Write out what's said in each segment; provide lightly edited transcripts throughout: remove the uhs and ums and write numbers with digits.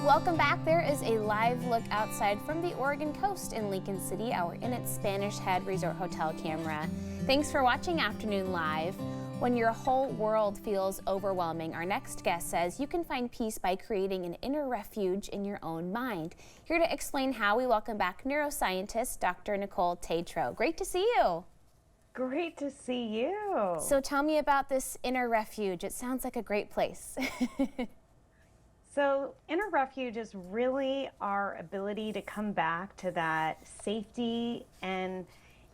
welcome back. There is a live look outside from the Oregon coast in Lincoln City, our In It Spanish Head Resort Hotel camera. Thanks for watching Afternoon Live. When your whole world feels overwhelming, our next guest says you can find peace by creating an inner refuge in your own mind. Here to explain how, we welcome back neuroscientist Dr. Nicole Tetreault. Great to see you. Great to see you. So tell me about this inner refuge. It sounds like a great place. So inner refuge is really our ability to come back to that safety and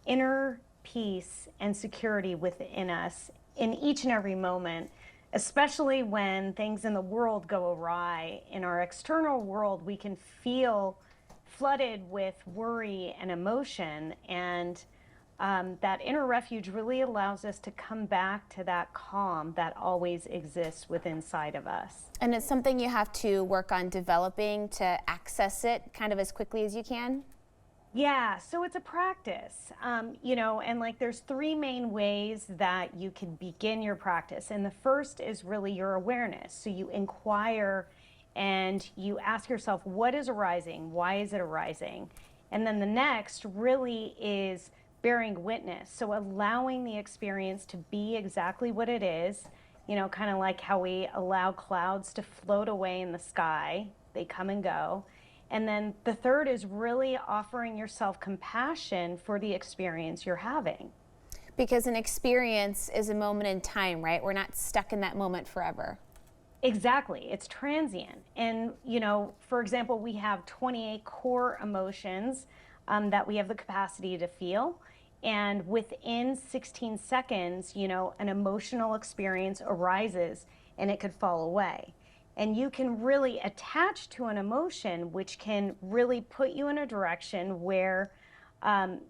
inner peace and security within us in each and every moment, especially when things in the world go awry. In our external world, we can feel flooded with worry and emotion, and that inner refuge really allows us to come back to that calm that always exists within inside of us. And it's something you have to work on developing to access it kind of as quickly as you can? Yeah, so it's a practice, and like there's three main ways that you can begin your practice. And the first is really your awareness. So you inquire and you ask yourself, what is arising? Why is it arising? And then the next really is bearing witness. So allowing the experience to be exactly what it is, kind of like how we allow clouds to float away in the sky. They come and go. And then the third is really offering yourself compassion for the experience you're having. Because an experience is a moment in time, right? We're not stuck in that moment forever. Exactly. It's transient. And, for example, we have 28 core emotions that we have the capacity to feel. And within 16 seconds, an emotional experience arises and it could fall away. And you can really attach to an emotion, which can really put you in a direction where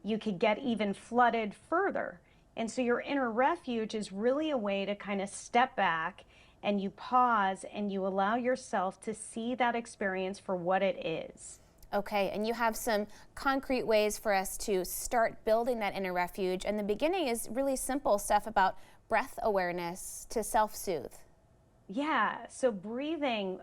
you could get even flooded further. And so your inner refuge is really a way to kind of step back and you pause and you allow yourself to see that experience for what it is. Okay, and you have some concrete ways for us to start building that inner refuge. And the beginning is really simple stuff about breath awareness to self-soothe. Yeah, so breathing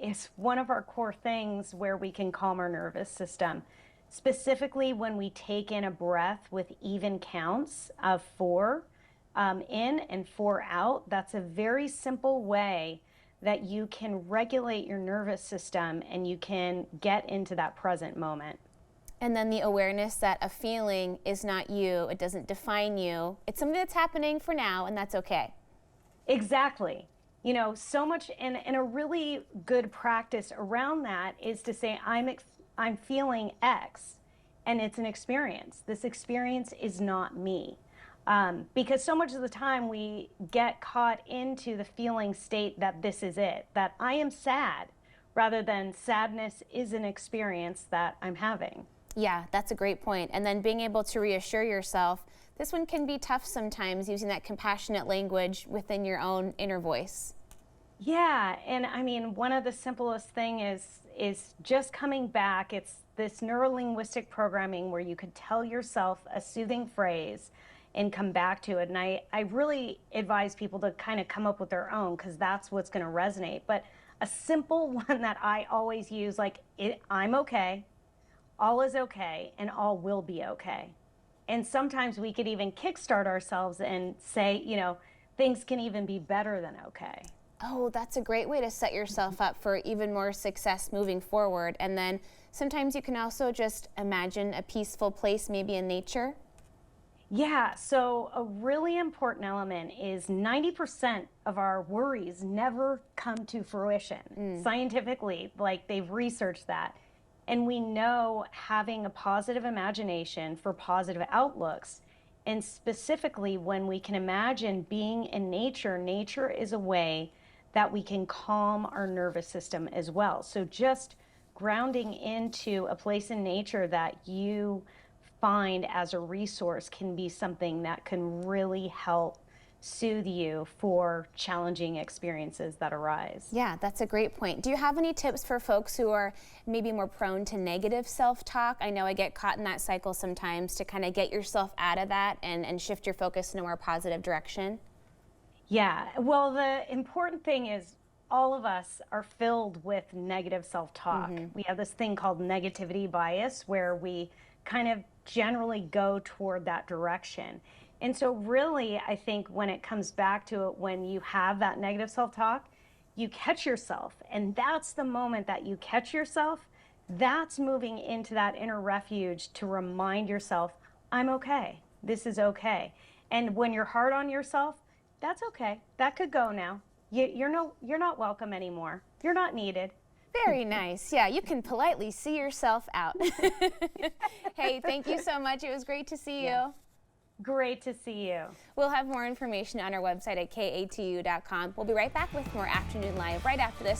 is one of our core things where we can calm our nervous system. Specifically when we take in a breath with even counts of 4 in and 4 out, that's a very simple way that you can regulate your nervous system and you can get into that present moment. And then the awareness that a feeling is not you, it doesn't define you. It's something that's happening for now, and that's okay. Exactly. So much, and a really good practice around that is to say, I'm feeling X, and it's an experience. This experience is not me. Because so much of the time we get caught into the feeling state that this is it, that I am sad, rather than sadness is an experience that I'm having. Yeah, that's a great point. And then being able to reassure yourself, this one can be tough sometimes, using that compassionate language within your own inner voice. Yeah, and I mean, one of the simplest thing is just coming back. It's this neuro-linguistic programming where you could tell yourself a soothing phrase and come back to it. And I really advise people to kind of come up with their own, because that's what's going to resonate. But a simple one that I always use, like, I'm okay, all is okay, and all will be okay. And sometimes we could even kickstart ourselves and say, things can even be better than okay. Oh, that's a great way to set yourself up for even more success moving forward. And then sometimes you can also just imagine a peaceful place, maybe in nature. Yeah, so a really important element is 90% of our worries never come to fruition. Scientifically, like they've researched that. And we know having a positive imagination for positive outlooks, and specifically when we can imagine being in nature, nature is a way that we can calm our nervous system as well. So just grounding into a place in nature that you find as a resource can be something that can really help soothe you for challenging experiences that arise. Yeah, that's a great point. Do you have any tips for folks who are maybe more prone to negative self-talk? I know I get caught in that cycle sometimes, to kind of get yourself out of that and shift your focus in a more positive direction. Yeah, well, the important thing is all of us are filled with negative self-talk. We have this thing called negativity bias where we kind of generally go toward that direction. And so really, I think when it comes back to it, when you have that negative self-talk, you catch yourself. And that's the moment that you catch yourself. That's moving into that inner refuge to remind yourself, I'm okay. This is okay. And when you're hard on yourself, that's okay. That could go now. You're not welcome anymore. You're not needed. Very nice. Yeah, you can politely see yourself out. Hey, thank you so much. It was great to see you. Great to see you. We'll have more information on our website at katu.com. We'll be right back with more Afternoon Live right after this.